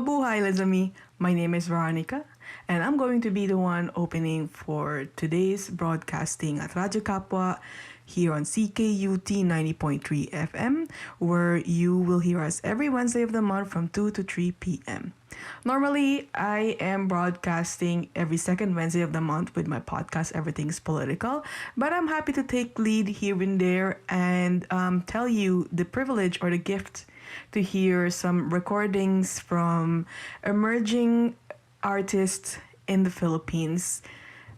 Mabuhay, Lazami. My name is Veronica, and I'm going to be the one opening for today's broadcasting at Radyo Kapwa here on CKUT 90.3 FM, where you will hear us every Wednesday of the month from 2 to 3 p.m. Normally, I am broadcasting every second Wednesday of the month with my podcast, Everything's Political, but I'm happy to take lead here and there and tell you the privilege or the gift to hear some recordings from emerging artists in the Philippines.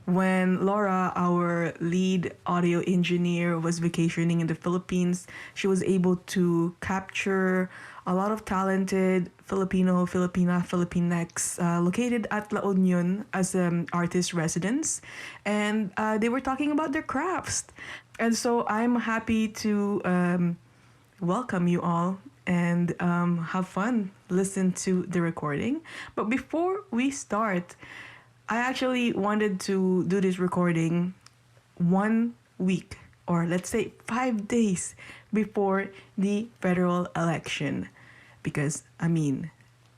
When Lorra, our lead audio engineer, was vacationing in the Philippines, she was able to capture a lot of talented Filipino, Filipina, Filipinx located at La Union as artist residents. And they were talking about their crafts. And so I'm happy to welcome you all and have fun, listen to the recording. But before we start, I actually wanted to do this recording 1 week, or let's say 5 days before the federal election. Because,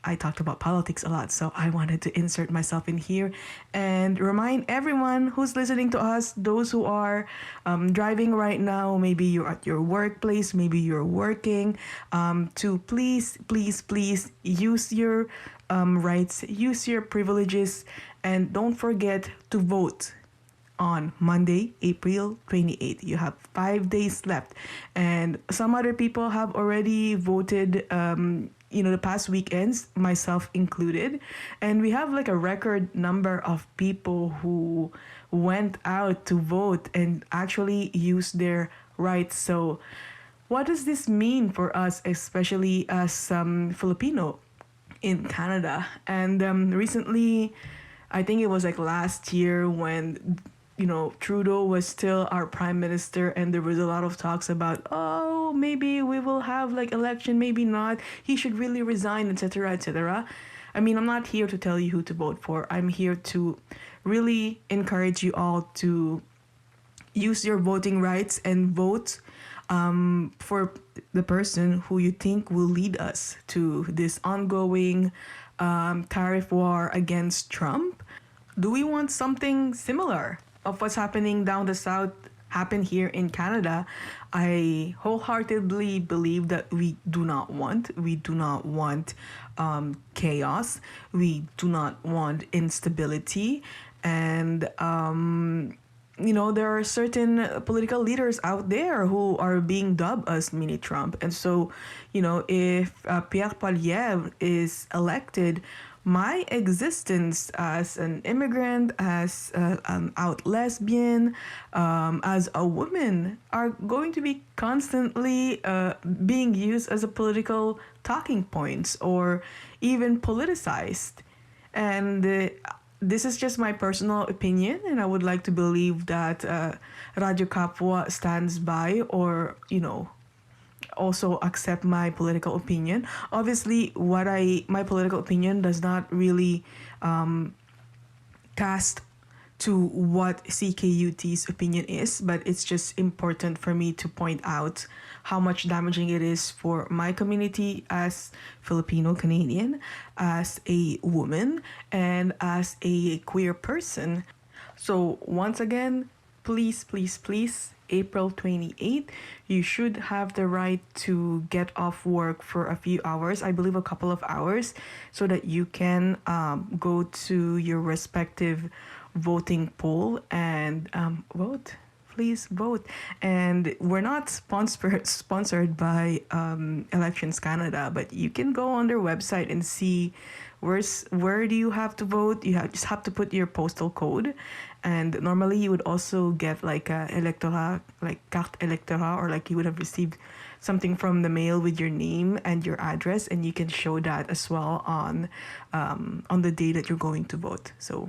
I talked about politics a lot, so I wanted to insert myself in here and remind everyone who's listening to us, those who are driving right now, maybe you're at your workplace, maybe you're working, to please use your rights, use your privileges, and don't forget to vote on Monday, April 28th. You have 5 days left. And some other people have already voted, the past weekends, myself included. And we have like a record number of people who went out to vote and actually used their rights. So what does this mean for us, especially as Filipino in Canada? And recently, I think it was like last year when Trudeau was still our prime minister, and there was a lot of talks about, oh, maybe we will have like election, maybe not. He should really resign, etc., etc. I'm not here to tell you who to vote for. I'm here to really encourage you all to use your voting rights and vote for the person who you think will lead us to this ongoing tariff war against Trump. Do we want something similar of what's happening down the south happen here in Canada? I wholeheartedly believe that we do not want. We do not want chaos. We do not want instability. And there are certain political leaders out there who are being dubbed as mini Trump. And so, if Pierre Poilievre is elected, my existence as an immigrant, as an out lesbian, as a woman, are going to be constantly being used as a political talking points or even politicized. And this is just my personal opinion, and I would like to believe that Radyo Kapwa stands by or, also accept my political opinion. Obviously, my political opinion does not really cast to what CKUT's opinion is, but it's just important for me to point out how much damaging it is for my community as Filipino Canadian, as a woman, and as a queer person. So once again, please, April 28th, you should have the right to get off work for a few hours, I believe a couple of hours, so that you can go to your respective voting poll and vote. Please vote. And we're not sponsored by Elections Canada, but you can go on their website and see where do you have to vote. You just have to put your postal code, and normally you would also get like a electoral, like carte electoral, or like you would have received something from the mail with your name and your address, and you can show that as well on the day that you're going to vote. So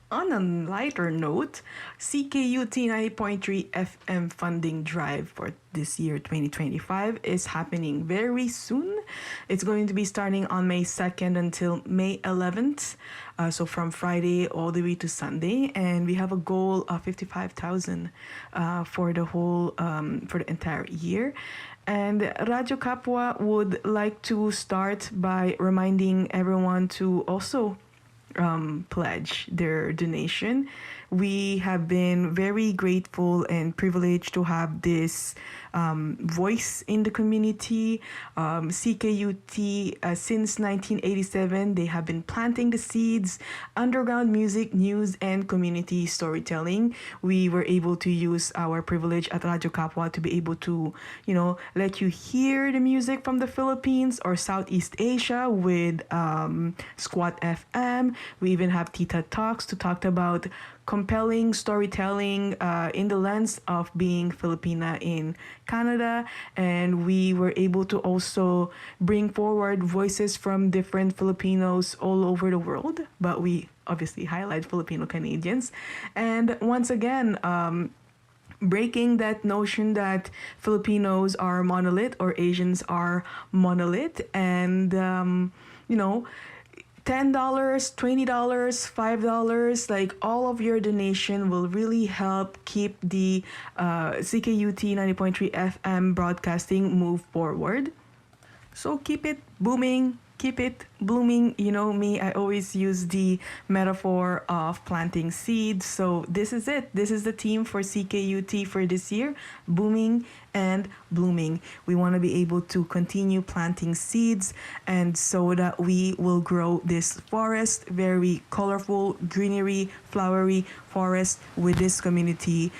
On a lighter note, CKUT 90.3 FM funding drive for this year 2025 is happening very soon. It's going to be starting on May 2nd until May 11th. So from Friday all the way to Sunday, and we have a goal of 55,000 for the whole for the entire year. And Radyo Kapwa would like to start by reminding everyone to also pledge their donation. We have been very grateful and privileged to have this voice in the community. CKUT, since 1987, they have been planting the seeds, underground music, news, and community storytelling. We were able to use our privilege at Radio Kapwa to be able to, let you hear the music from the Philippines or Southeast Asia with Squat FM. We even have Tita Talks to talk about compelling storytelling in the lens of being Filipina in Canada. And we were able to also bring forward voices from different Filipinos all over the world, but we obviously highlight Filipino Canadians. And once again, breaking that notion that Filipinos are monolith or Asians are monolith, and $10, $20, $5, like all of your donation will really help keep the CKUT 90.3 FM broadcasting move forward. So keep it booming, keep it blooming. You know me, I always use the metaphor of planting seeds. So this is it. This is the theme for CKUT for this year: booming and blooming. We want to be able to continue planting seeds, and so that we will grow this forest, very colorful, greenery, flowery forest with this community,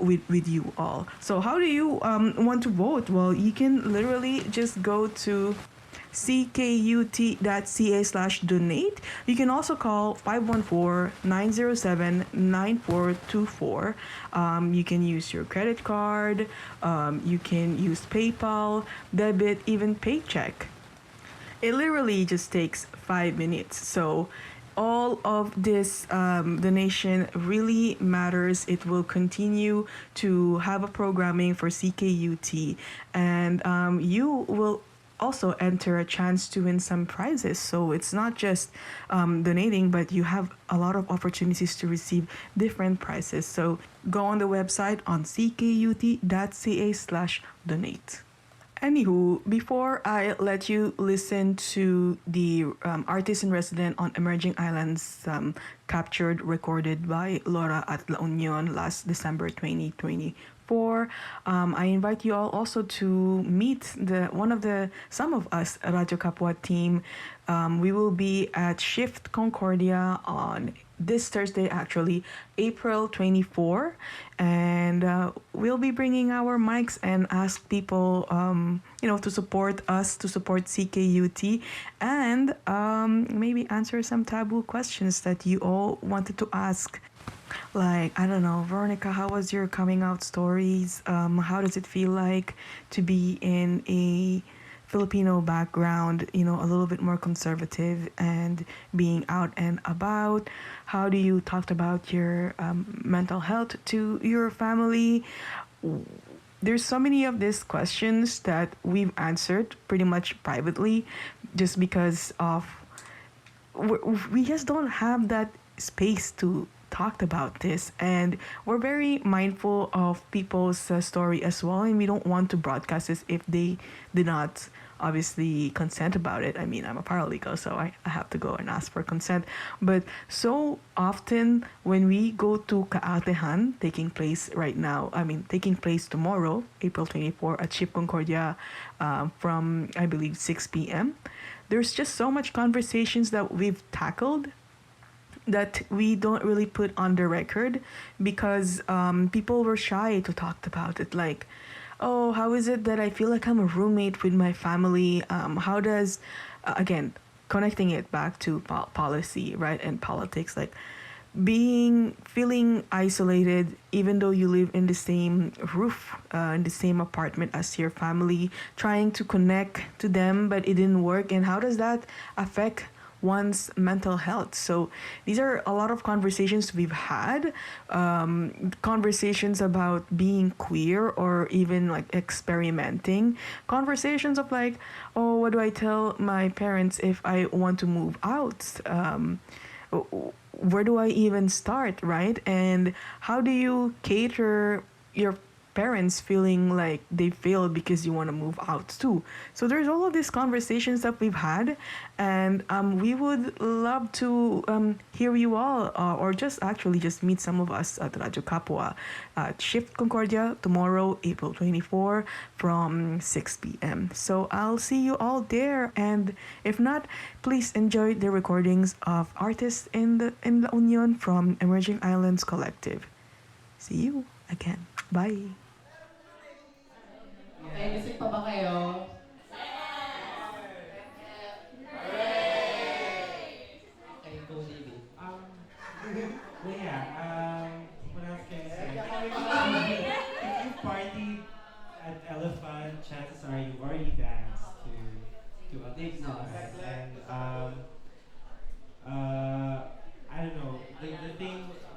with you all. So how do you want to vote? Well, you can literally just go to ckut.ca/donate. You can also call 514-907-9424. You can use your credit card. You can use PayPal, debit, even paycheck. It literally just takes 5 minutes. So all of this donation really matters. It will continue to have a programming for CKUT, and you will also enter a chance to win some prizes. So it's not just donating, but you have a lot of opportunities to receive different prizes. So go on the website on ckut.ca/donate. Anywho, before I let you listen to the artist in resident on Emerging Islands, captured, recorded by Lorra at La Union last December 2024, I invite you all also to meet some of us Radio Kapwa team. We will be at Shift Concordia on this Thursday, actually, April 24, and we'll be bringing our mics and ask people, to support us, to support CKUT, and maybe answer some taboo questions that you all wanted to ask. Like, I don't know, Veronica, how was your coming out stories? How does it feel like to be in a Filipino background, a little bit more conservative and being out and about? How do you talk about your mental health to your family? There's so many of these questions that we've answered pretty much privately, just because of we just don't have that space to talk about this, and we're very mindful of people's story as well, and we don't want to broadcast this if they did not obviously consent about it. I mean, I'm a paralegal, so I have to go and ask for consent. But so often when we go to Kaatehan, taking place tomorrow, April 24, at Ship Concordia, from, I believe, 6 p.m., there's just so much conversations that we've tackled that we don't really put on the record, because people were shy to talk about it. Like, oh, how is it that I feel like I'm a roommate with my family? How does, again, connecting it back to policy, right, and politics, like feeling isolated even though you live in the same roof, in the same apartment as your family, trying to connect to them, but it didn't work. And how does that affect one's mental health. So these are a lot of conversations we've had, conversations about being queer or even like experimenting, conversations of like, oh, what do I tell my parents if I want to move out? Where do I even start, right? And how do you cater your parents feeling like they failed because you want to move out too? So there's all of these conversations that we've had, and we would love to hear you all, or just actually just meet some of us at Radyo Kapwa at Shift Concordia tomorrow, April 24 from 6 p.m. So I'll see you all there, and if not, please enjoy the recordings of artists in La Union from Emerging Islands Collective. See you again. Bye. May Yeah. music pa ba kayo? Okay, go David. Well, yeah. What else can I say? If you partied at Elephant, chances are you've already danced to Alexa, Dignos. right? And uh, I don't know.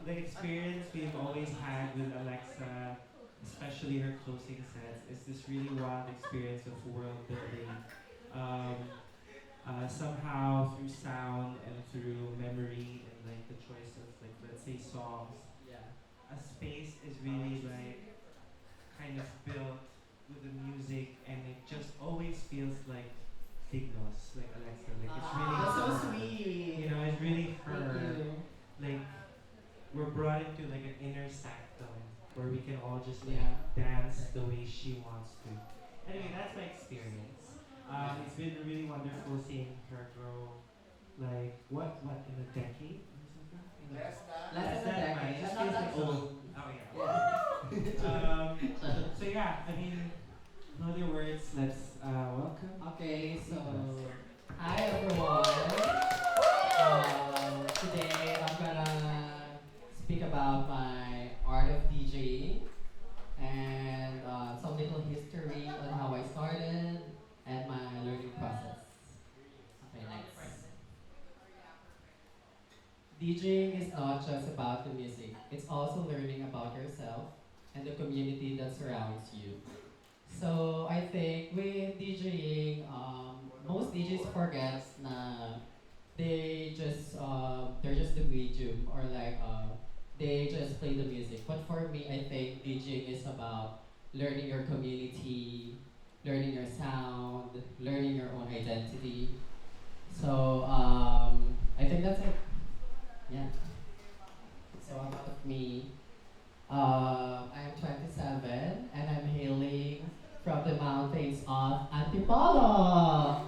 The experience we've always had with Alexa, especially her closing sets, is this really wild experience of world building. Um, Somehow through sound and through memory and like the choice of like, let's say, songs, Yeah. a space is really like kind of built with the music, and it just always feels like Dignos, like Alexa, like it's really That's so her. sweet. You know, it's really Thank her. you. Like we're brought into like an inner sanctum where we can all just like Yeah. dance the way she wants to. Anyway, that's my experience. Yeah. It's been really wonderful seeing her grow. Like what in a decade or something? Less Less than a than mine. decade, It but just not feels that like so. old. Oh yeah. Yeah. So yeah, I mean, in other words, let's welcome. Okay, so Dignos. hi everyone. Today I'm gonna speak about my art of DJing and some little history on how I started and my learning process. Okay, next. DJing is not just about the music, it's also learning about yourself and the community that surrounds you. So I think with DJing, most DJs forget na they're just the medium or like they just play the music. But for me, I think DJing is about learning your community, learning your sound, learning your own identity. So I think that's it. Yeah. So about me, I'm 27 and I'm hailing from the mountains of Antipolo.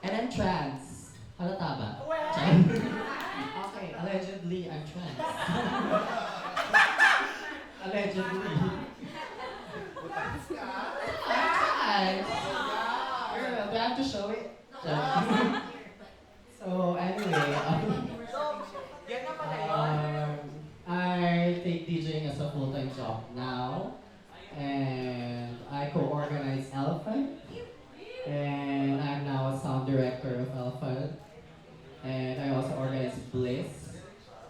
And I'm trans. Halata ba? Okay, allegedly I'm trans. Allegedly. I'm trans. Girl, do I have to show it? So anyway, I take DJing as a full-time job now, and I co-organize Elephant, and I'm now a sound director of Elephant, and I also organize Bliss,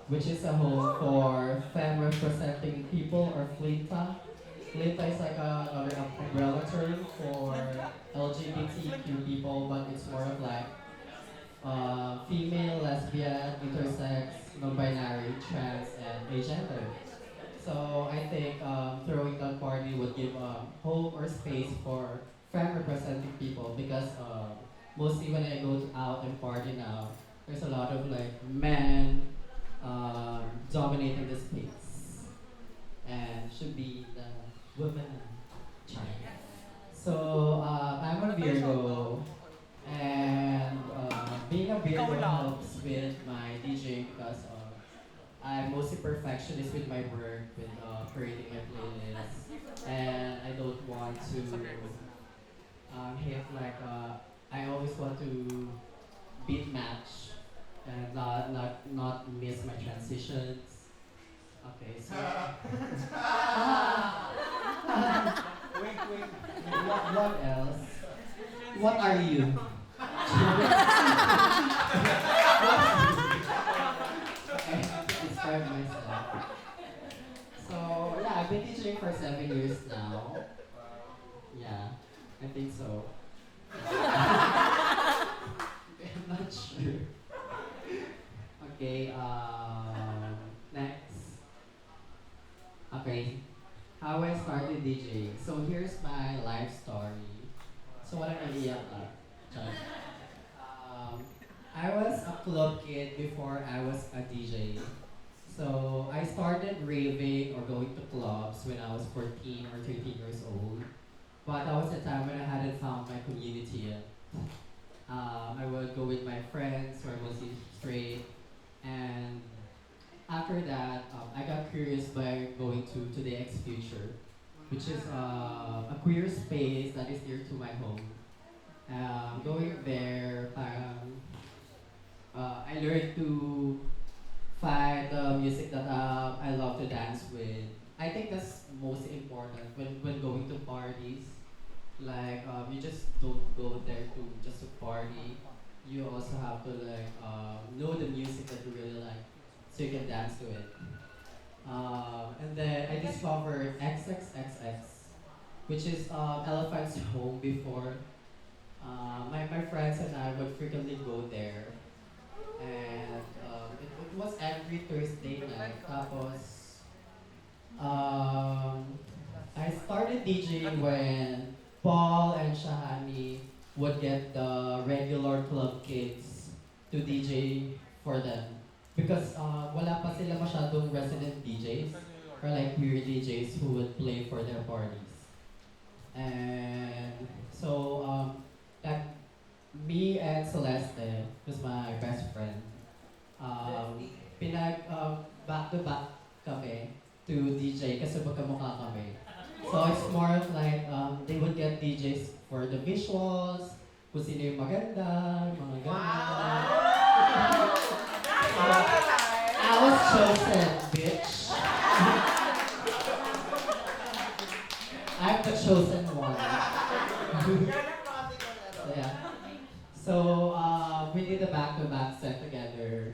which is a home for fan representing people or FLINTA. FLINTA is like another umbrella term for LGBTQ people, but it's more of like female, lesbian, intersex, non-binary, trans, and agender. So I think throwing that party would give home or space for fan representing people because mostly when I go out and party now, there's a lot of like men dominating the space and should be the women child. So I'm a Virgo, and being a Virgo helps with my DJing because I'm mostly perfectionist with my work, with creating my playlist, and I don't want to hit like I always want to beat match and not miss my transitions. Okay, so Wink, wink. what else? What are you? I have to describe myself. So yeah, I've been teaching for 7 years now. Yeah, I think so. I'm not sure. Okay, next. Okay, how I started DJing. So here's my life story. So what am I iiyak na? Char. Um, I was a club kid before I was a DJ. So I started raving or going to clubs when I was 14 or 13 years old. But that was the time when I hadn't found my community yet. I would go with my friends, or mostly straight, and after that, I got curious by going to the X Future, which is a queer space that is near to my home. Going there, I learned to find the music that I love to dance with. I think that's most important when going to parties. Like you just don't go there to just to party. You also have to like know the music that you really like, so you can dance to it. And then I discovered XXXX, which is Elephant's home before. My friends and I would frequently go there, and it was every Thursday night. Tapos, um, I started DJing when Paul and Shahani would get the regular club kids to DJ for them. Because wala pa sila masyadong resident DJs or like queer DJs who would play for their parties. And so, that me and Celeste, who's my best friend, pinag back to back kami to DJ kasi magkamukha kami. So it's more of like they would get DJs for the visuals, kung sino yung maganda, mga ganun. So, I was chosen, bitch. I'm the chosen one. So yeah. So we did a back-to-back set together.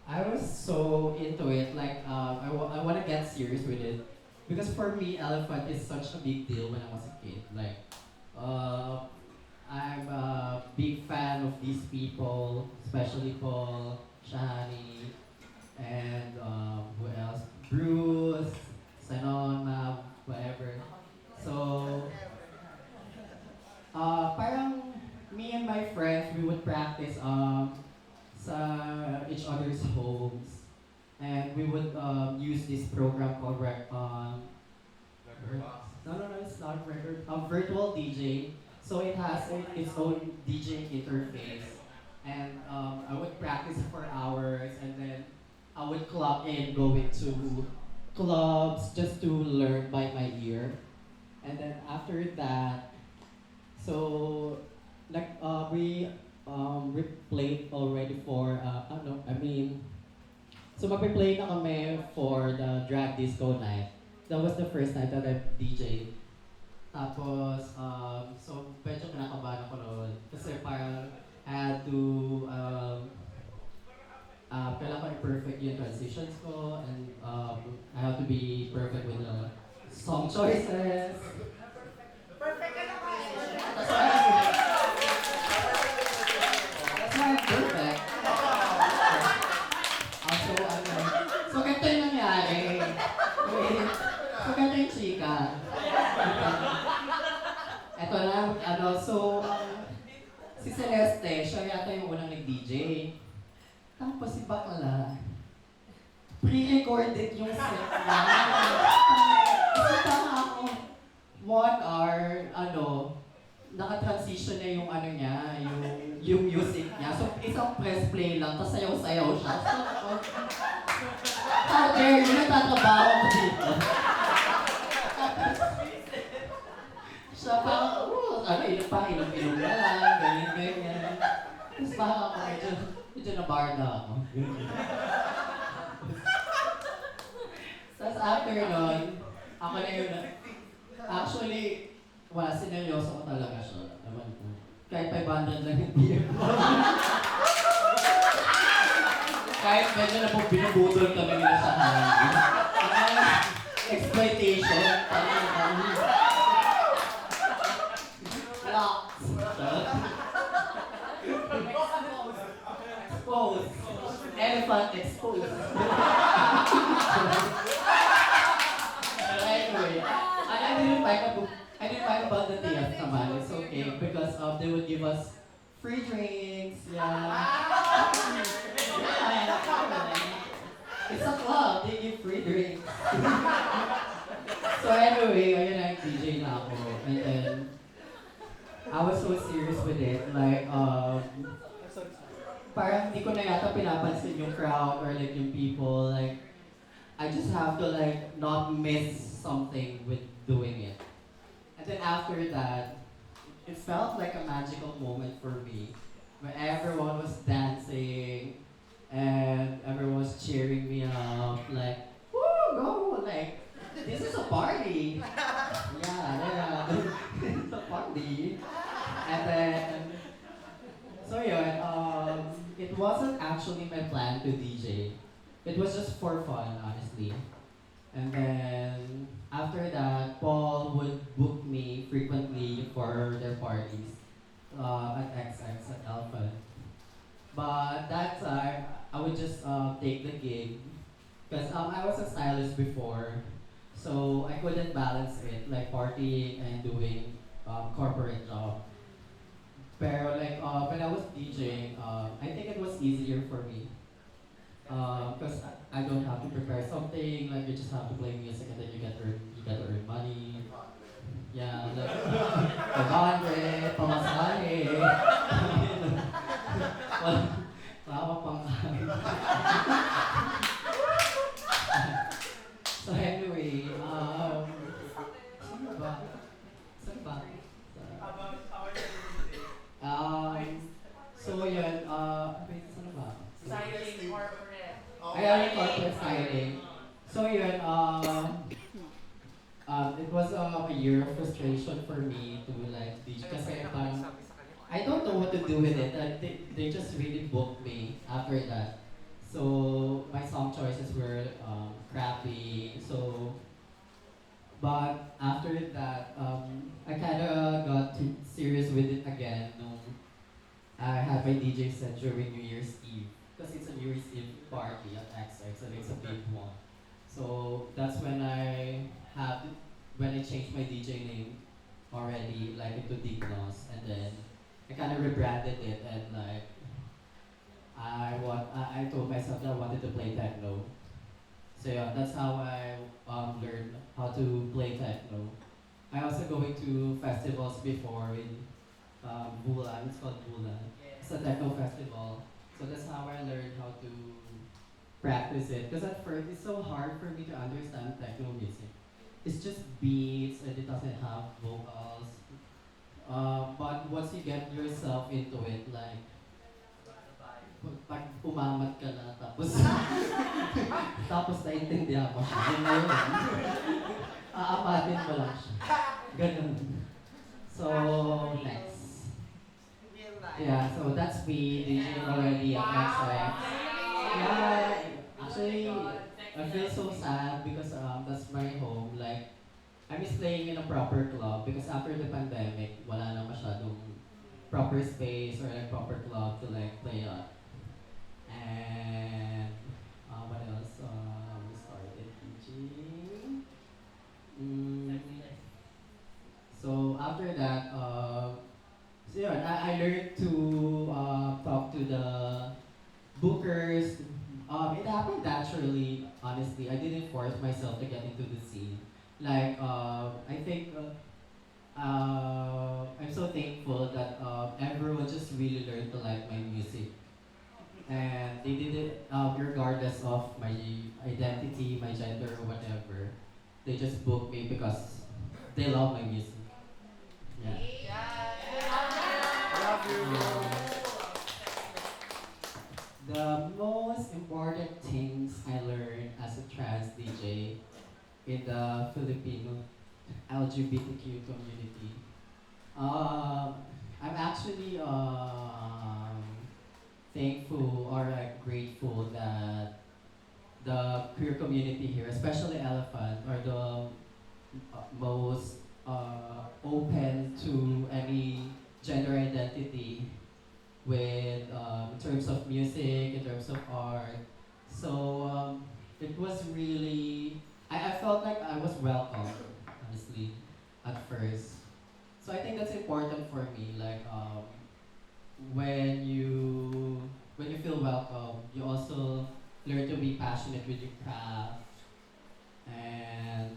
I was so into it, like I want to get serious with it. Because for me, Elephant is such a big deal when I was a kid. Like, uh, I'm a big fan of these people, especially Paul, Shani, and who else? Bruce, Sanon, Mav, whatever. So, parang me and my friends, we would practice sa each other's homes. And we would use this program called no, it's not record. Virtual DJ. So it has its own DJ interface. And I would practice for hours, and then I would clock in going to clubs just to learn by my ear. And then after that, so like we played already for ano, I mean, so magpe-play na kami for the drag disco night. That was the first night that I DJ. Tapos, so medyo kinakabahan ako noon. Kasi parang I had to, kailangan ko i-perfect yung transitions ko, and I have to be perfect with the song choices. That's why, that's why I'm perfect. So, so ganito yung nangyari. So ganito yung chika. Eto na, so, si Celeste, siya yata yung unang nag-DJ. Tapos si Bakla, pre-recorded yung set niya. Kasi tama ako, 1 hour, naka-transition na yung niya, yung music niya. So, isang press play lang, tapos sayaw-sayaw siya. So, how dare you, nagtatrabaho ko dito. Siya parang, inom na lang, ganyan. Tapos parang ako, medyo nabarda ako. Tapos after nun, ako na yun, actually, wala, sineryoso ko talaga siya. Naman ko. kahit 500 lang yung PM mo. Kahit medyo na po binubudol kami nila sa hangin. Exploitation. Locks. Exposed. Elephant exposed. Anyway, I didn't find about the TF naman. It's okay because they would give us free drinks. Yeah. It's a club. They give free drinks. So anyway, ayun na, DJ na ako. And then, I was so serious with it. Like, parang hindi ko na yata pinapansin yung crowd or like yung people. Like, I just have to like not miss something with doing it. And then after that, it felt like a magical moment for me. Where everyone was dancing and everyone was cheering me up. Like, woo, go! Like, this is a party. Yeah. It's a party. And then, so yun, it wasn't actually my plan to DJ. It was just for fun, honestly. And then, after that, Paul would book me frequently for their parties at XX at Alpha. But that time, I would just take the gig because I was a stylist before, so I couldn't balance it, like partying and doing corporate job. Pero like when I was DJing, I think it was easier for me because I don't have to prepare something. Like you just have to play music and then you get to earn money. Yeah, like 500, pamasahe. Wala pang kain. So anyway, saan ba? Saan ba? So yun, wait, saan ba? Styling corporate. Ayun, corporate styling. So yun, it was a year of frustration for me to like teach kasi parang I don't know what to do with it. They just really booked me after that. So my song choices were crappy. So, but after that, I kind of got too serious with it again. Nung I had my DJ set during New Year's Eve because it's a New Year's Eve party at XX and it's a big one. So that's when when I changed my DJ name already, like into Dignos, and then I kind of rebranded it and like I told myself that I wanted to play techno. So yeah, that's how I learned how to play techno. I also going to festivals before in Bulan. It's called Bulan. It's a techno festival. So that's how I learned how to practice it. Because at first it's so hard for me to understand techno music. It's just beats and it doesn't have vocals. But once you get yourself into it, like pag umamat ka na tapos tapos naintindihan mo siya, yun na yun. Aamatin mo lang siya. Ganun. So, next. Yeah, so that's me, DJ already at XY. Yeah, actually, I feel so sad because that's my home. Like, I miss playing in a proper club because after the pandemic, wala na masyadong proper space or like proper club to like play at. And what else? We started teaching. So after that, so yeah, I learned to talk to the bookers. It happened naturally, honestly. I didn't force myself to get into the scene. Like, I think I'm so thankful that everyone just really learned to like my music. And they did it regardless of my identity, my gender, or whatever. They just booked me because they love my music. Yeah. The most important things I learned as a trans DJ in the Filipino LGBTQ community. Um, I'm actually thankful or like grateful that the queer community here, especially Elephant, are the most open to any gender identity with in terms of music, in terms of art. So it was really I felt like I was welcome, honestly, at first. So I think that's important for me. Like when you when you feel welcome, you also learn to be passionate with your craft and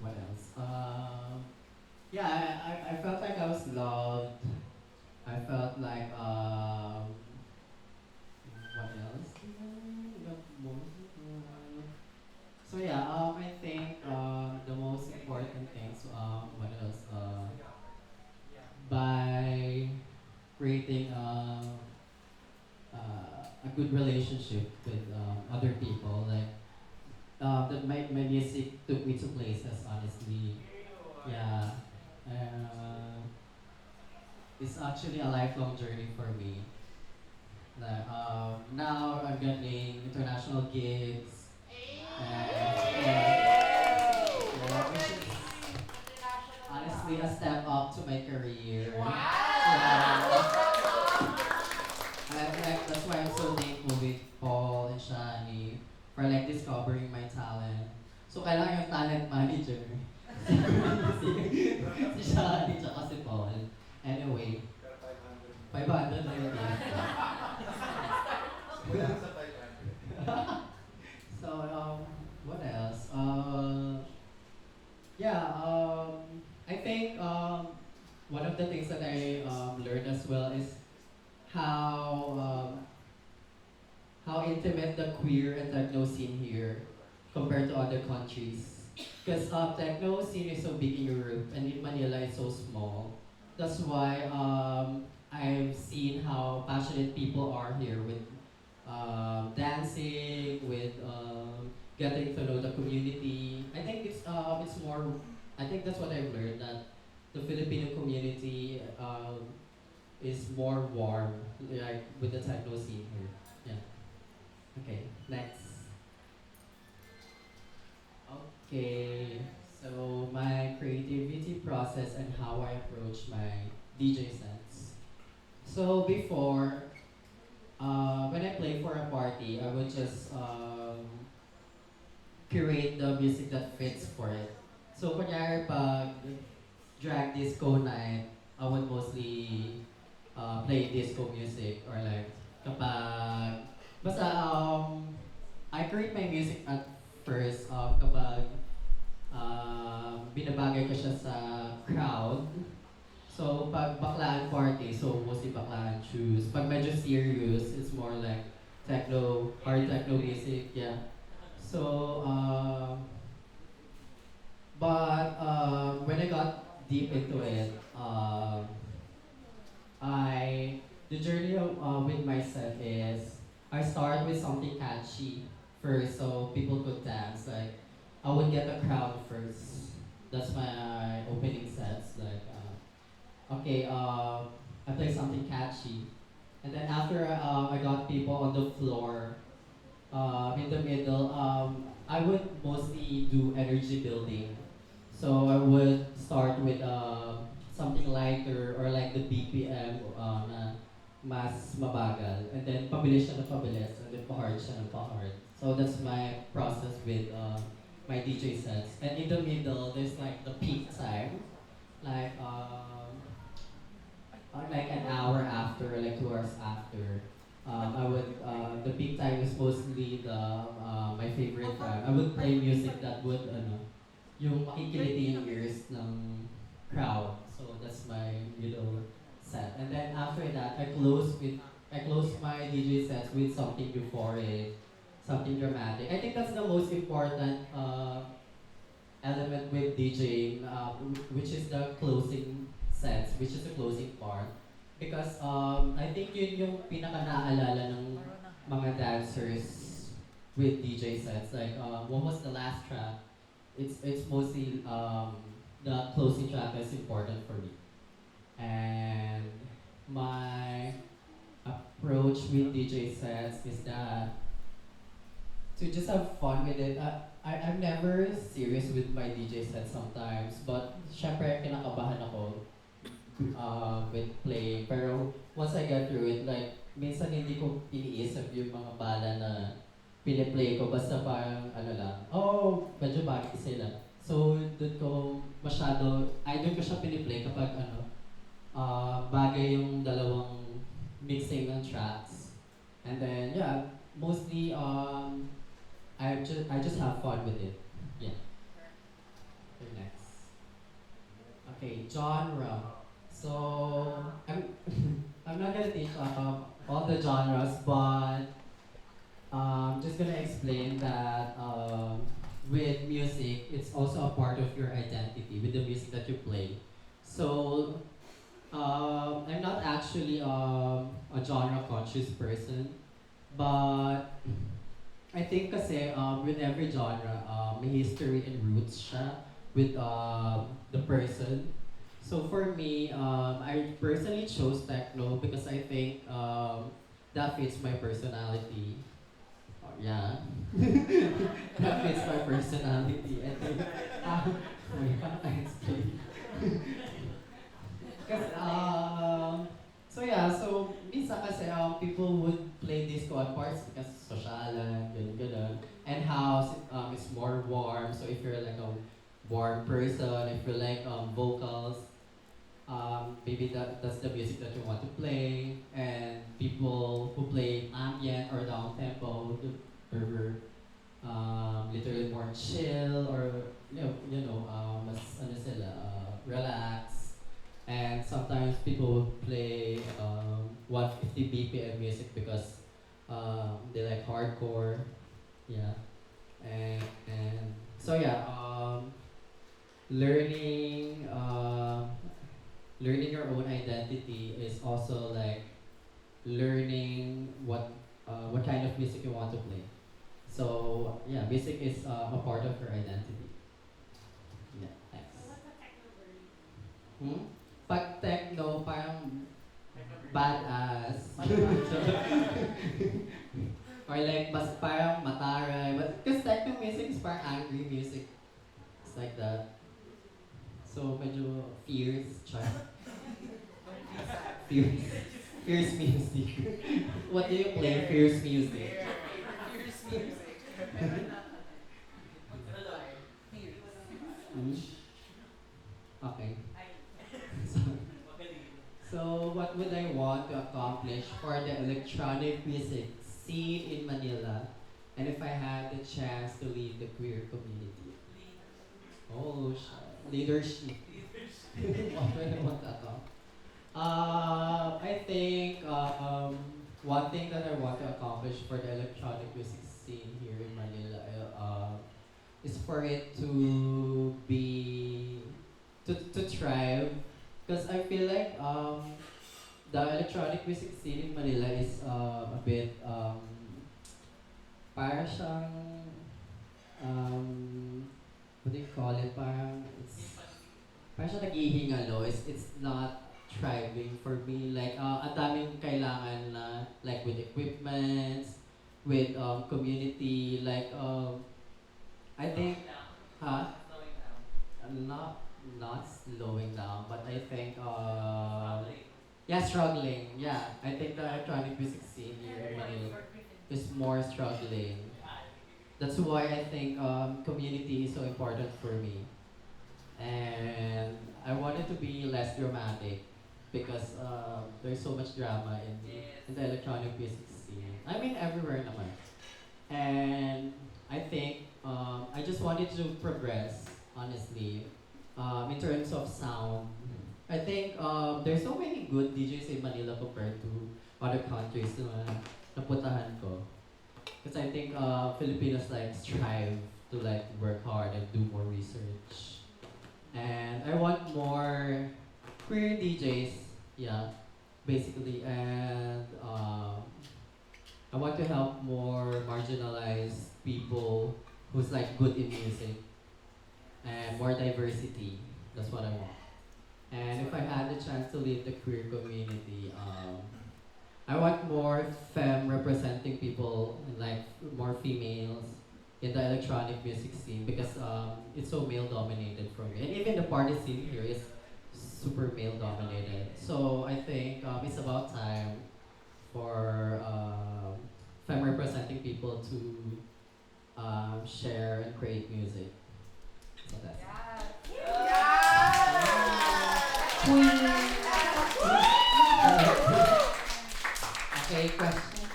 what else? Yeah, I felt like I was loved. I felt like what else? So yeah, I think the most important things what else? By creating a good relationship with other people, like that my music took me to places. Honestly, yeah. Uh, it's actually a lifelong journey for me. Like, now I'm getting international gigs, and yeah, which is honestly a step up to my career. Yeah, that's why I'm so thankful with Paul and Shani for like discovering my talent. So kailangan yung talent manager. Si Shani tsaka si Paul. Anyway, 500 na yung So, what else? Yeah, I think one of the things that I learned as well is how how intimate the queer and techno scene here compared to other countries. Because techno scene is so big in Europe and in Manila it's so small. That's why I've seen how passionate people are here with dancing, with getting to know the community. I think it's more. I think that's what I've learned that the Filipino community is more warm, like with the techno scene here. Yeah. Okay. Next. Okay. So my creativity process and how I approach my DJ sets. So before, when I play for a party, I would just curate the music that fits for it. So kunyari pag drag disco night, I would mostly play disco music or like kapag basta I create my music at first kapag binabagay ko siya sa crowd. So pag baklaan party, so mostly baklaan choose. Pag medyo serious, it's more like techno, hard techno music, yeah. So but when I got deep into it, I the journey with my set is I start with something catchy first, so people could dance. Like I would get the crowd first. That's my opening sets. Like okay, I play something catchy, and then after I got people on the floor, in the middle, I would mostly do energy building. So I would start with something lighter or like the BPM na mas mabagal. And then pabilis siya ng pabilis and then pa-hard siya ng pa-hard. So that's my process with my DJ sets. And in the middle, there's like the peak time. Like like an hour after, like 2 hours after. I would the peak time is mostly the my favorite time. I would play music that would yung makikiliti yung ears ng crowd. So that's my middle set. And then after that, I close my DJ sets with something euphoric, something dramatic. I think that's the most important element with DJing, which is the closing sets, which is the closing part. Because I think yun yung pinaka-naalala ng mga dancers with DJ sets. Like, what was the last track? It's mostly the closing track that's important for me. And my approach with DJ sets is that to just have fun with it. I'm never serious with my DJ set sometimes, but syempre kinakabahan ako with playing. Pero once I get through it, like, minsan hindi ko iniisip yung mga bala na piniplay ko. Basta parang, ano lang, oh, medyo bagay sila. So, doon ko siya piniplay kapag, bagay yung dalawang mixing ng tracks. And then, yeah, mostly, I just have fun with it. Yeah. Okay, next. Okay, genre. So I'm not gonna teach all the genres, but just gonna explain that with music, it's also a part of your identity with the music that you play. So I'm not actually a genre conscious person, but I think kasi with every genre, may history and roots siya with the person. So for me, I personally chose techno because I think that fits my personality. Yeah, that fits my personality. And then, wait, paano tayo explain? Kasi, so yeah, so minsan kasi people would play disco at parties because sosyalan, ganun, ganun. And house, it's more warm. So if you're like a warm person, if you like vocals, maybe that's the music that you want to play. And people who play ambient or down tempo, or literally more chill, or mas ano sila, relax. And sometimes people will play 150 BPM music because they like hardcore. Yeah. And so yeah, learning learning your own identity is also like learning what kind of music you want to play. So yeah, music is a part of your identity. Yeah, thanks. Hmm? Pag techno, parang badass. Or like, mas parang mataray. But, because techno music is parang angry music. It's like that. So, medyo fierce. Char. Fierce. Fierce music. What do you play? Fierce music. Hmm? Okay. So, so what would I want to accomplish for the electronic music scene in Manila? And if I had the chance to lead the queer community? Oh, leadership. What do I want to accomplish? I think one thing that I want to accomplish for the electronic music scene here in Manila is for it to be to thrive, because I feel like the electronic music scene in Manila is a bit para siyang what do you call it, parang siya naghihingalo. It's not thriving for me. Like, ang daming kailangan na, like, with equipments, with community, like, I think, huh? Not, not slowing down, but I think, yeah, struggling. Yeah, I think the electronic music scene here in Manila is more struggling. That's why I think community is so important for me. And I wanted to be less dramatic because there's so much drama in the electronic music scene. I mean, everywhere naman. And I think I just wanted to progress, honestly, in terms of sound. I think there's so many good DJs in Manila compared to other countries na naputahan ko. Because I think Filipinos like strive to like work hard and do more research. And I want more queer DJs, yeah, basically. And I want to help more marginalized people who's like good in music and more diversity. That's what I want. And if I had the chance to lead the queer community, I want more femme representing people, like more females in the electronic music scene because it's so male dominated for me. And even the party scene here is super male dominated. So I think it's about time for femme representing people to share and create music. So that's Queen. it. Okay, question.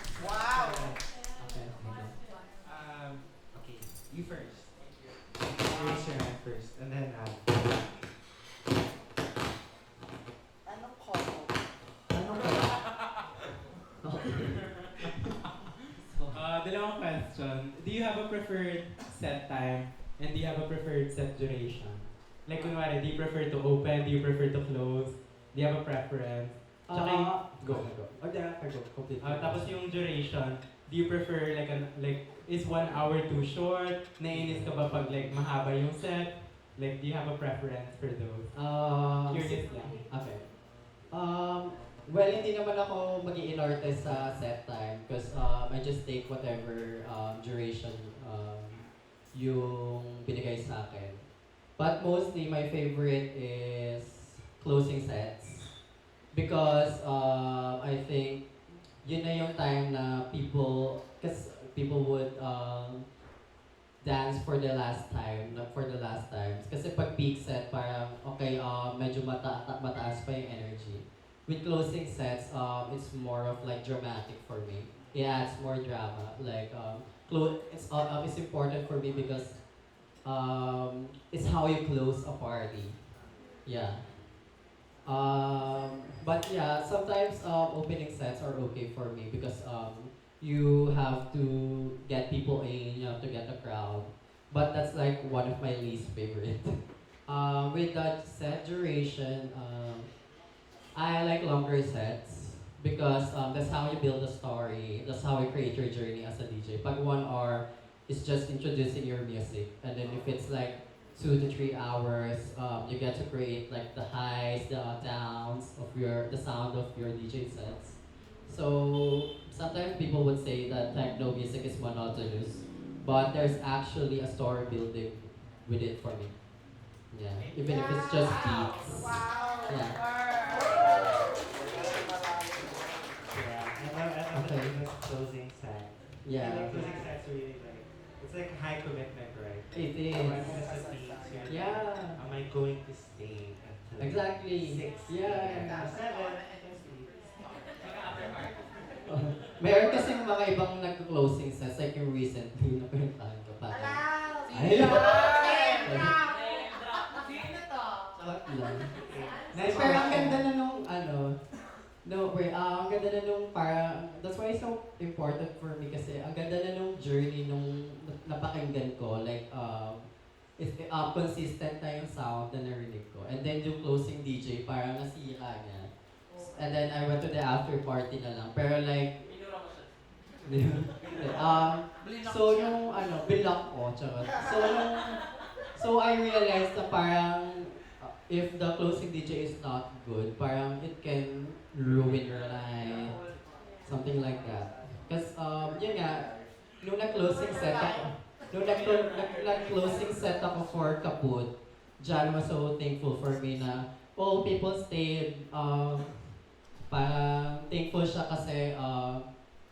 Okay, Okay, you first. Raise your hand first, and then dalawang question. Do you have a preferred set time? And do you have a preferred set duration? Like, kunwari, do you prefer to open? Do you prefer to close? Do you have a preference? Tsaka go. Oh, yeah, I go. Complete. Tapos yung duration, do you prefer like is 1 hour too short? Nainis ka ba pag like mahaba yung set? Like, do you have a preference for those? Curious lang. Okay. Well, hindi naman ako mag-iinorte sa set time because I just take whatever duration yung binigay sa akin. But mostly, my favorite is closing sets because I think yun na yung time na because people would dance for the last time, not for the last times. Kasi pag peak set, parang, okay, medyo mataas pa yung energy. With closing sets, it's more of like dramatic for me. It adds more drama. Like, it's important for me because it's how you close a party. Yeah. But yeah, sometimes opening sets are okay for me because you have to get people in, you have to get the crowd. But that's like one of my least favorite. With that set duration, I like longer sets because that's how you build a story. That's how you create your journey as a DJ. Pag 1 hour is just introducing your music, and then if it's like 2 to 3 hours, you get to create like the highs, the downs of the sound of your DJ sets. So sometimes people would say that techno music is monotonous, but there's actually a story building with it for me. Yeah, even if it's just beats. Yeah. Yeah, I love Okay. the closing set. Yeah. Like, closing sets really like, it's like high commitment, right? It Am I is. gonna stay here? Yeah. Am I going to stay until Exactly. 6? Yeah. 7? Meron kasing mga ibang nag-closing sets, like yung recently na pinuntahan ko pa. Ay! Wag lang. Nice Pero ang question. ganda na nung no, wait, ang ganda na nung parang, that's why it's so important for me kasi ang ganda na nung journey nung napakinggan ko, like, consistent na yung sound na narinig ko. And then yung closing DJ, parang nasira niya. And then I went to the after party na lang. Pero like, so yung bilang ko, charot. So I realized na parang if the closing DJ is not good, parang it can ruin your life. Something like that. Because yun nga, nung nag-closing set ako, nag-closing set ako for Kaput, Jan was so thankful for me na, oh, people stayed, parang thankful siya kasi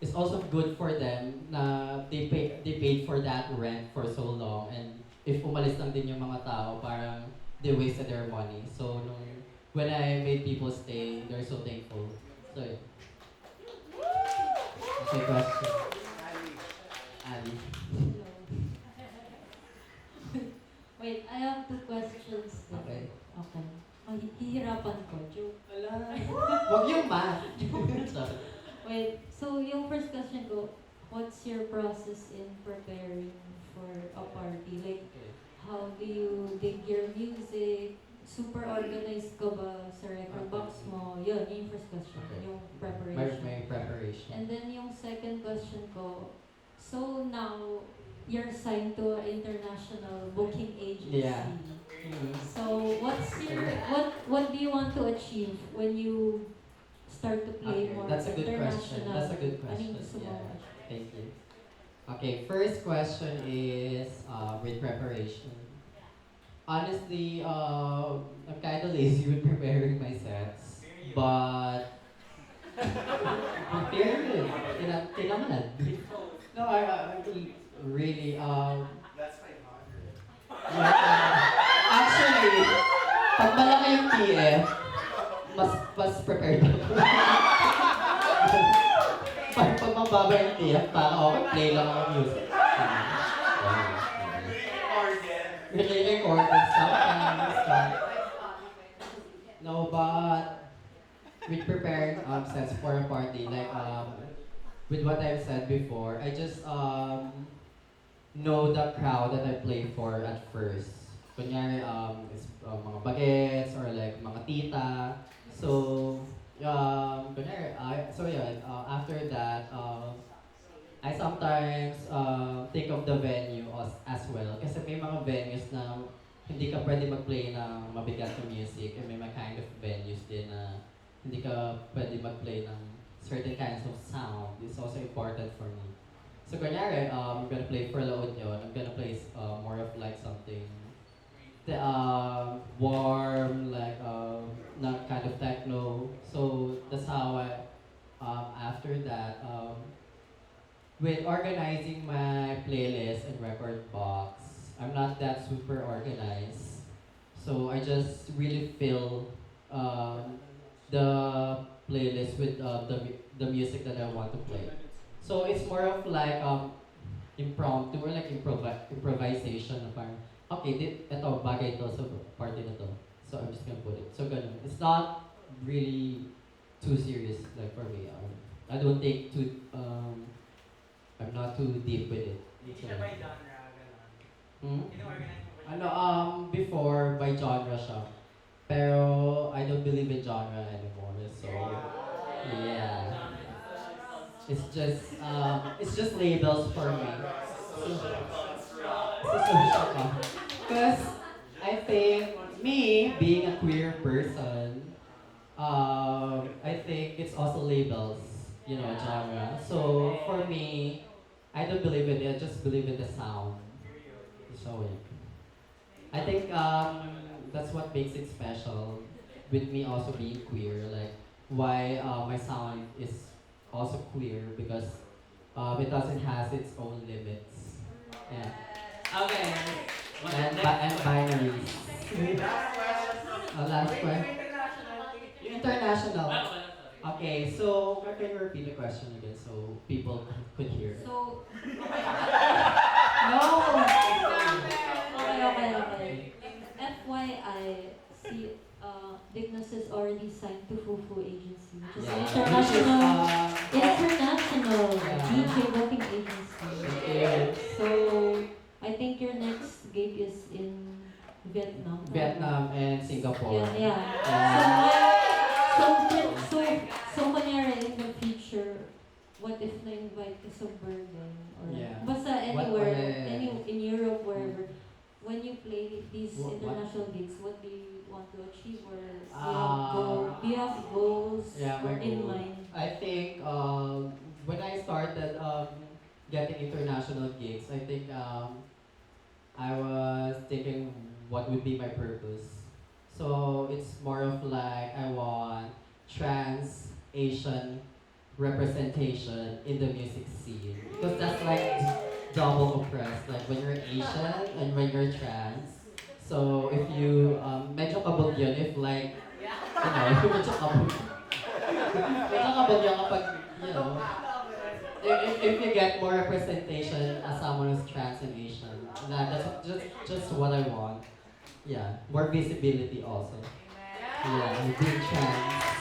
it's also good for them na they paid for that rent for so long, and if umalis lang din yung mga tao, parang they wasted their money. So when I made people stay, they're so thankful. So yeah. Okay, question. Ali. Wait, I have 2 questions. Okay. Okay. Oh, hihirapan ko. Joke. Wag yung math. Wait, so yung first question ko, what's your process in preparing for a party? Like, how do you dig your music? Super organized ka ba sa record box mo? Yun, yung first question. Okay. Yung preparation. My preparation. And then yung second question ko, so now, you're signed to an international booking agency. Yeah. Mhm. So what's your what do you want to achieve when you start to play Okay, more that's a good question. international? That's a good Ano yung question. gusto mo Yeah. ma-achieve? Thank you. Okay, first question is with preparation. Honestly, I'm kind of lazy with preparing my sets, but prepared. Tinamad. No, I really actually, pag malaki yung TF, mas prepared ako. Pag mababa yung TF, parang okay, play lang ako music. Really recorded sometimes, but no, but with preparing sets for a party, like with what I've said before, I just know the crowd that I play for at first. Kunyari, it's mga bagets or like mga tita. So, kunyari, so yeah, after that, I sometimes think of the venue as well. Kasi may mga venues na hindi ka pwede mag-play ng mabigat na music. And may mga kind of venues din na hindi ka pwede mag-play ng certain kinds of sound. It's also important for me. So kunyari, I'm gonna play for La Union. I'm gonna play more of like something warm, like not kind of techno. So that's how after that, with organizing my playlist and record box, I'm not that super organized. So I just really fill the playlist with the music that I want to play. So it's more of like impromptu or like improvisation na parang, okay, ito, bagay to sa party na to. So I'm just gonna put it. So ganun. It's not really too serious like for me. I don't take too, I'm not too deep with it. Hindi So, siya by genre, gano'n. hmm? Ino-organize mo ba siya? Ano, before by genre siya. Pero I don't believe in genre anymore. So yeah. It's just labels for me. Because I think me being a queer person, I think it's also labels, genre. So for me, I don't believe in it. I just believe in the sound. So I think that's what makes it special. With me also being queer, like why my sound is also queer because it doesn't has its own limits. Yeah. Okay. And binaries. Last question. Yung international. Okay, so can you repeat the question again so people could hear it? So, No! okay. FYI, see, Dignos is already signed to Fufu Agency, which is an Which is, international Yeah. DJ booking agency. Okay. So, I think your next gig is in Vietnam. Vietnam and Singapore. Yeah, yeah. Yeah. So, kunyari in the future, what if na-invite ka sa Berlin or Yeah. basta What- anywhere, yeah. in Europe, wherever, when you play these What- international gigs, what do you want to achieve or Ah. do you have goals Yeah, or my in goal. mind? I think when I started getting international gigs, I think I was thinking what would be my purpose. So it's more of like I want trans Asian representation in the music scene because that's like double oppressed. Like when you're Asian and when you're trans. So if you medyo kabog yun if like medyo kabog. Medyo kabog yun kapag if you get more representation as someone who's trans and Asian. That's just what I want. Yeah, more visibility also. Yeah, being trans.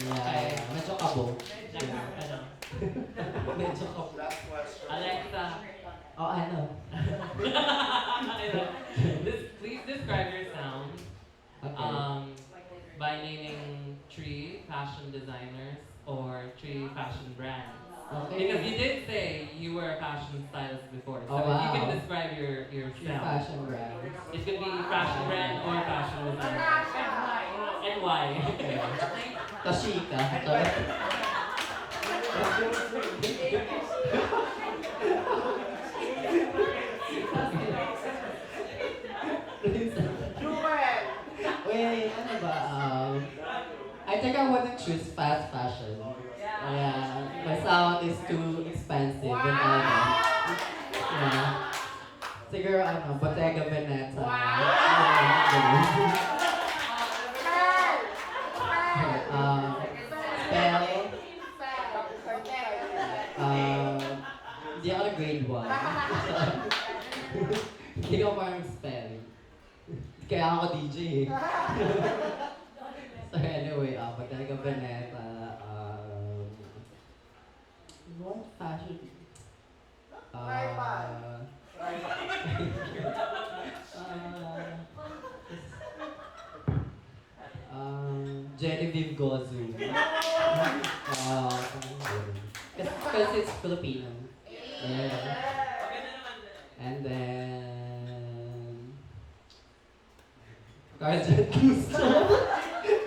Yeah, medyo kabog. Ano? Medyo kabog. Alexa, Oh, I know. please describe your sound Okay. by naming 3 fashion designers or 3 fashion brands. Okay. Because you did say you you were a fashion stylist before. Oh, So if you can wow. describe Few yourself, fashion brands. it could be fashion brand or fashion designer. And why? Okay. Toshika. Charot. Wait, ano ba? I think I wouldn't choose fast fashion. Yeah, my sound is too expensive and elegant. Yeah. Siguro Bottega Veneta. Ganun. Spell. Um, Hindi ako grade 1. Hindi ko parang spell. Kaya ako DJ eh. So anyway, Bottega Veneta. What fashion? Uh, Genevieve Gozu. Because it's Filipino. Yeah. And then... Carlton Gusto.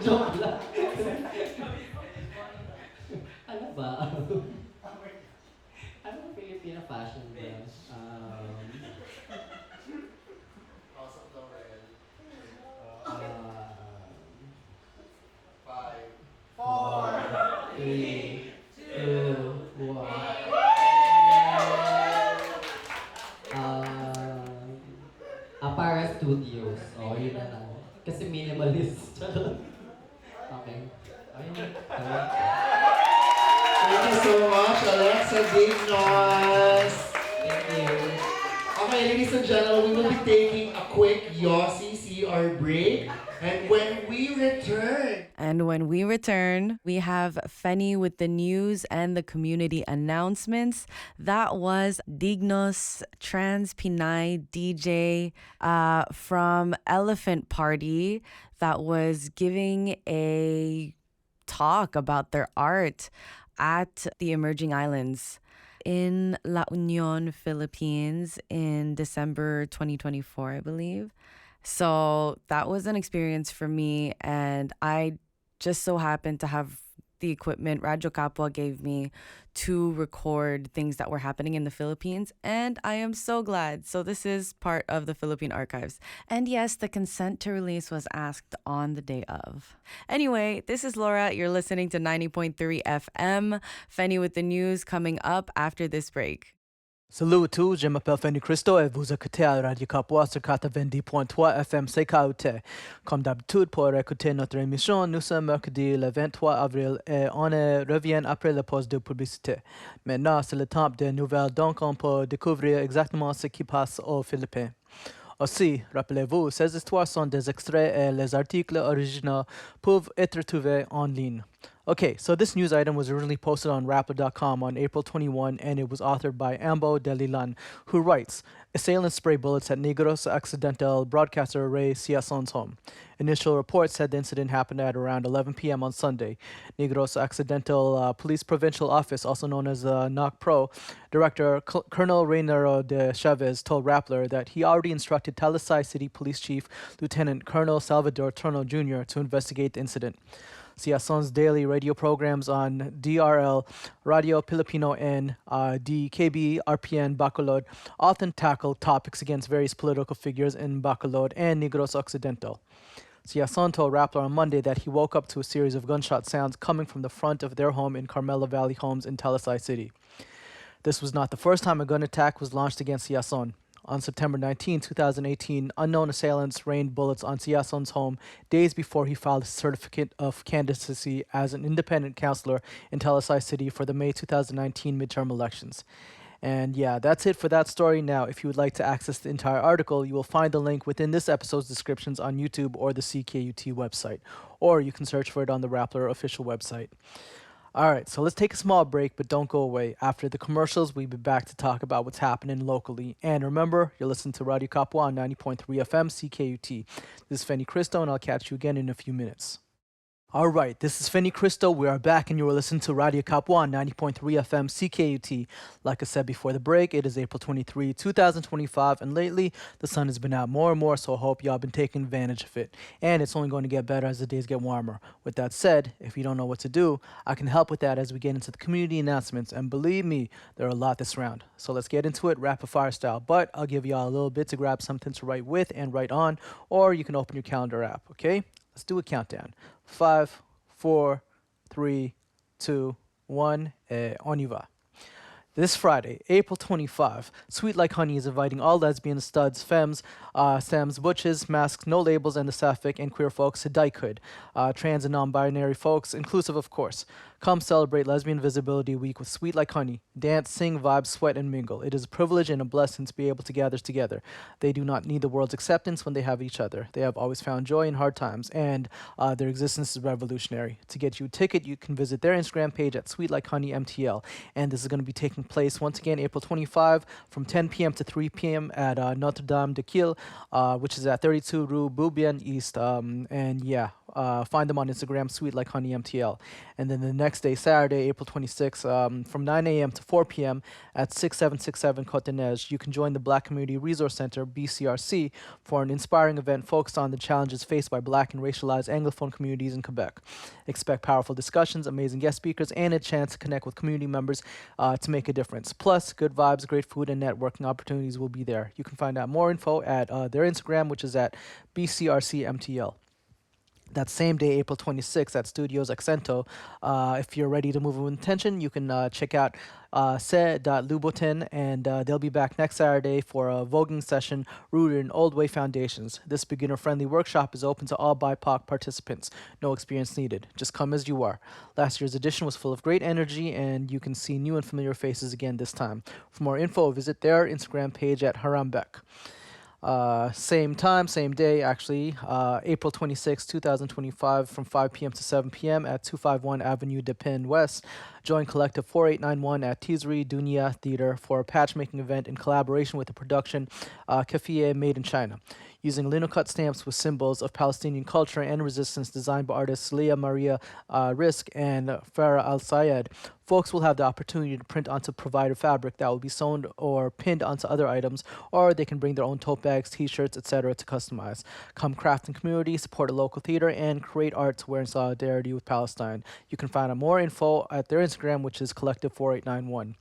Joke lang. Ano ba? Ano ba Filipino fashion brand? Four, three, two, one. Apara Studios. Oh, yun na lang. Kasi minimalist. Okay. Ayun. Thank you so much, Alexa Dignos. Thank you. Okay, ladies and gentlemen, we will be taking a quick Yossi CR break. And when we return, We have Fenny with the news and the community announcements. That was Dignos Trans Pinay DJ from Elephant Party that was giving a talk about their art at the Emerging Islands in La Union, Philippines in December 2024, I believe. So that was an experience for me, and I just so happened to have the equipment Radyo Kapwa gave me to record things that were happening in the Philippines, and I am so glad. So this is part of the Philippine archives. And yes, the consent to release was asked on the day of. Anyway, this is Laura. You're listening to 90.3 FM. Fenny with the news coming up after this break. Salut à tous, je m'appelle Fanny Cristo et vous écoutez à Radio Kapwa sur 90.3 FM CKUT. Comme d'habitude, pour écouter notre émission, nous sommes mercredi le 23 avril et on revient après la pause de publicité. Maintenant, c'est le temps des nouvelles, donc on peut découvrir exactement ce qui passe aux Philippines. Aussi, rappelez-vous, ces histoires sont des extraits et les articles originaux peuvent être trouvés en ligne. Okay, so this news item was originally posted on Rappler.com on April 21, and it was authored by Ambo Delilan, who writes, Assailants spray bullets at Negros Occidental broadcaster Ray Ciason's home. Initial reports said the incident happened at around 11 p.m. on Sunday. Negros Occidental Police Provincial Office, also known as NOC Pro, Director Colonel Reynero de Chavez told Rappler that he already instructed Talisay City Police Chief Lieutenant Colonel Salvador Turno Jr. to investigate the incident. Ciason's daily radio programs on DRL, Radio Filipino, and DKB RPN Bacolod often tackle topics against various political figures in Bacolod and Negros Occidental. Ciason told Rappler on Monday that he woke up to a series of gunshot sounds coming from the front of their home in Carmela Valley Homes in Talisay City. This was not the first time a gun attack was launched against Ciason. On September 19, 2018, unknown assailants rained bullets on Ciason's home days before he filed his certificate of candidacy as an independent councillor in Talisay City for the May 2019 midterm elections. And yeah, that's it for that story. Now, if you would like to access the entire article, you will find the link within this episode's descriptions on YouTube or the CKUT website, or you can search for it on the Rappler official website. All right, so let's take a small break, but don't go away. After the commercials, we'll be back to talk about what's happening locally. And remember, you're listening to Radio Kapwa on 90.3 FM CKUT. This is Fenny Cristo, and I'll catch you again in a few minutes. All right, this is Fenny Cristo. We are back, and you are listening to Radio Kapwa on 90.3 FM CKUT. Like I said before the break, it is April 23, 2025, and lately the sun has been out more and more, so I hope y'all been taking advantage of it. And it's only going to get better as the days get warmer. With that said, if you don't know what to do, I can help with that as we get into the community announcements, and believe me, there are a lot this round. So let's get into it rapid fire style, but I'll give y'all a little bit to grab something to write with and write on, or you can open your calendar app, okay? Let's do a countdown. 5, 4, 3, 2, 1, on y va. This Friday, April 25, Sweet Like Honey is inviting all lesbian studs, femmes, stems, butches, masks, no labels, and the sapphic and queer folks to Dykehood, trans and non-binary folks, inclusive of course. Come celebrate Lesbian Visibility Week with Sweet Like Honey. Dance, sing, vibe, sweat, and mingle. It is a privilege and a blessing to be able to gather together. They do not need the world's acceptance when they have each other. They have always found joy in hard times, and their existence is revolutionary. To get you a ticket, you can visit their Instagram page at Sweet Like Honey MTL. And this is going to be taking place once again April 25 from 10 p.m. to 3 p.m. at Notre Dame de Kiel, which is at 32 Rue Bourbien East. And yeah, find them on Instagram, Sweet Like Honey MTL. And then the next day, Saturday, April 26, from 9 a.m. to 4 p.m. at 6767 Côte Neige, you can join the Black Community Resource Center, BCRC, for an inspiring event focused on the challenges faced by Black and racialized Anglophone communities in Quebec. Expect powerful discussions, amazing guest speakers, and a chance to connect with community members to make a difference. Plus, good vibes, great food, and networking opportunities will be there. You can find out more info at their Instagram, which is at BCRCMTL. That same day, April 26th, at Studios Accento. If you're ready to move with intention, you can check out Se.Lubotin, and they'll be back next Saturday for a voguing session rooted in Old Way foundations. This beginner-friendly workshop is open to all BIPOC participants. No experience needed. Just come as you are. Last year's edition was full of great energy, and you can see new and familiar faces again this time. For more info, visit their Instagram page at Harambek. Same time, same day, actually, April 26, 2025, from 5 p.m. to 7 p.m. at 251 Avenue de Pin West. Join Collective 4891 at Tizri Dunia Theater for a patchmaking event in collaboration with the production Kefie Made in China. Using linocut stamps with symbols of Palestinian culture and resistance designed by artists Leah Maria Risk and Farah Al Sayed, folks will have the opportunity to print onto provided fabric that will be sewn or pinned onto other items, or they can bring their own tote bags, t-shirts, etc. to customize. Come craft in community, support a local theater, and create art to wear in solidarity with Palestine. You can find out more info at their Instagram, which is Collective4891.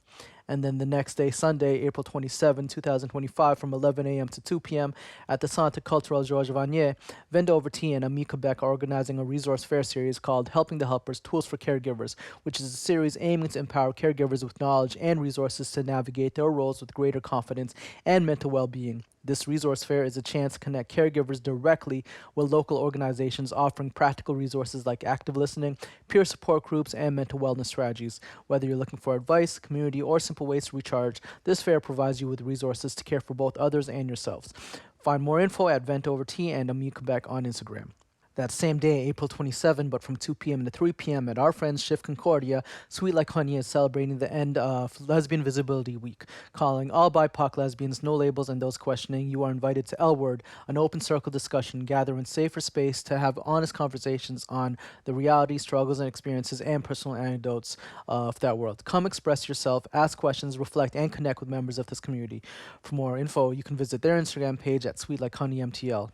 And then the next day, Sunday, April 27, 2025, from 11 a.m. to 2 p.m. at the Centre Culturel Georges Vanier, Vend Over Tea and Ami Quebec are organizing a resource fair series called Helping the Helpers, Tools for Caregivers, which is a series aiming to empower caregivers with knowledge and resources to navigate their roles with greater confidence and mental well-being. This resource fair is a chance to connect caregivers directly with local organizations offering practical resources like active listening, peer support groups, and mental wellness strategies. Whether you're looking for advice, community, or simple ways to recharge, this fair provides you with resources to care for both others and yourselves. Find more info at Vent Over Tea and Ami Quebec on Instagram. That same day, April 27, but from 2 p.m. to 3 p.m. at our friends Shift Concordia, Sweet Like Honey is celebrating the end of Lesbian Visibility Week. Calling all BIPOC lesbians, no labels, and those questioning, you are invited to L Word, an open circle discussion, gather in safer space to have honest conversations on the reality, struggles, and experiences and personal anecdotes of that world. Come express yourself, ask questions, reflect, and connect with members of this community. For more info, you can visit their Instagram page at Sweet Like Honey MTL.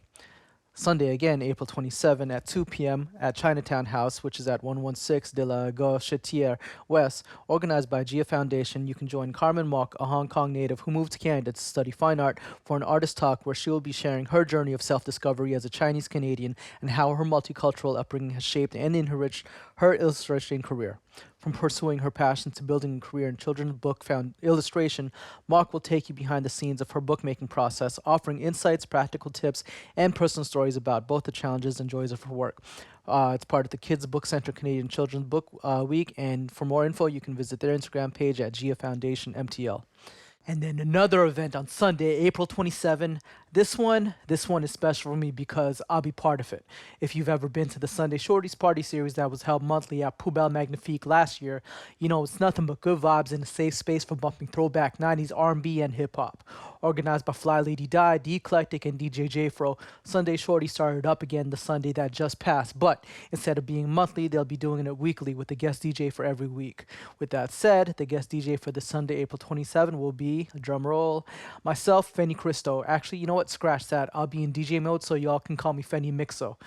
Sunday again, April 27 at 2 p.m. at Chinatown House, which is at 116 de la Gauchetière West, organized by Gia Foundation. You can join Carmen Mok, a Hong Kong native who moved to Canada to study fine art, for an artist talk where she will be sharing her journey of self-discovery as a Chinese Canadian and how her multicultural upbringing has shaped and enriched her illustration career. From pursuing her passion to building a career in children's book found illustration, Mock will take you behind the scenes of her bookmaking process, offering insights, practical tips, and personal stories about both the challenges and joys of her work. It's part of the Kids Book Center Canadian Children's Book Week, and for more info, you can visit their Instagram page at Gia Foundation MTL. And then another event on Sunday, April 27, This one is special for me because I'll be part of it. If you've ever been to the Sunday Shorties Party series that was held monthly at Poubelle Magnifique last year, you know it's nothing but good vibes and a safe space for bumping throwback 90s R&B and hip hop. Organized by Fly Lady Di, D Eclectic, and DJ J-Fro, Sunday Shorty started up again the Sunday that just passed, but instead of being monthly, they'll be doing it weekly with a guest DJ for every week. With that said, the guest DJ for this Sunday, April 27, will be, drum roll, myself, Fenny Cristo. Actually, you know what? Scratch that. I'll be in DJ mode, so y'all can call me Fenny Mixo.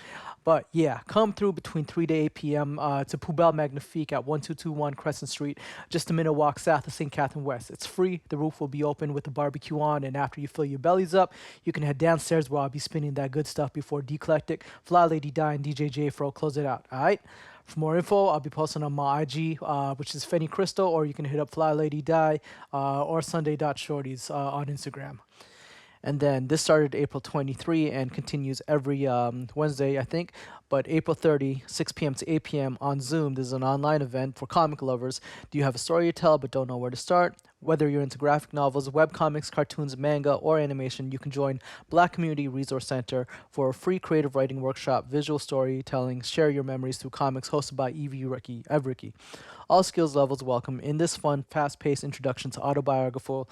But yeah, come through between 3 to 8 p.m. To Poubelle Magnifique at 1221 Crescent Street, just a minute walk south of St. Catherine West. It's free. The roof will be open with the barbecue on, and after you fill your bellies up, you can head downstairs where I'll be spinning that good stuff before Declectic, Fly Lady Di, and DJ J Fro close it out. All right? For more info, I'll be posting on my IG, which is Fenny Cristo, or you can hit up Fly Lady Di or Sunday.Shorties on Instagram. And then this started April 23 and continues every Wednesday, I think. But April 30, 6 p.m. to 8 p.m. on Zoom, this is an online event for comic lovers. Do you have a story to tell but don't know where to start? Whether you're into graphic novels, webcomics, cartoons, manga, or animation, you can join Black Community Resource Center for a free creative writing workshop, visual storytelling, share your memories through comics hosted by Evricky. All skills levels welcome in this fun, fast-paced introduction to autobiographical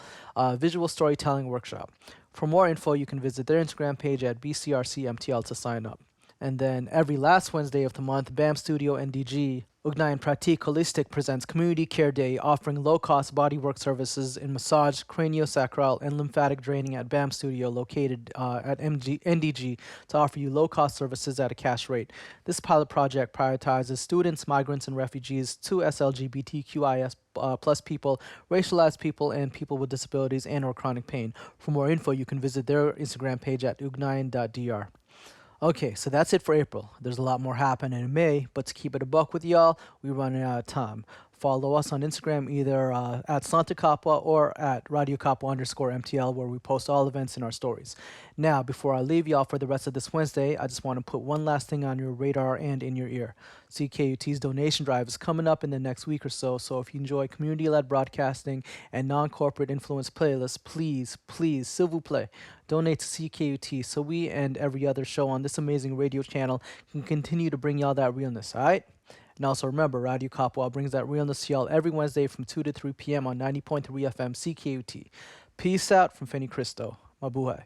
visual storytelling workshop. For more info, you can visit their Instagram page at BCRCMTL to sign up. And then every last Wednesday of the month, BAM Studio NDG, Ugnai and Pratik Holistic presents Community Care Day, offering low-cost bodywork services in massage, craniosacral, and lymphatic draining at BAM Studio, located at NDG, to offer you low-cost services at a cash rate. This pilot project prioritizes students, migrants, and refugees, to SLGBTQIS plus people, racialized people, and people with disabilities and or chronic pain. For more info, you can visit their Instagram page at ugnayan.dr. Okay, so that's it for April. There's a lot more happening in May, but to keep it a buck with y'all, we're running out of time. Follow us on Instagram either at Santa Kapwa or at Radio Kapwa _MTL, where we post all events in our stories. Now, before I leave y'all for the rest of this Wednesday, I just want to put one last thing on your radar and in your ear. CKUT's donation drive is coming up in the next week or so, so if you enjoy community-led broadcasting and non-corporate influence playlists, please, s'il vous plaît, donate to CKUT so we and every other show on this amazing radio channel can continue to bring y'all that realness, all right? And also remember, Radio Kapwa brings that realness to y'all every Wednesday from 2 to 3 p.m. on 90.3 FM CKUT. Peace out from Fenny Cristo. Mabuhay.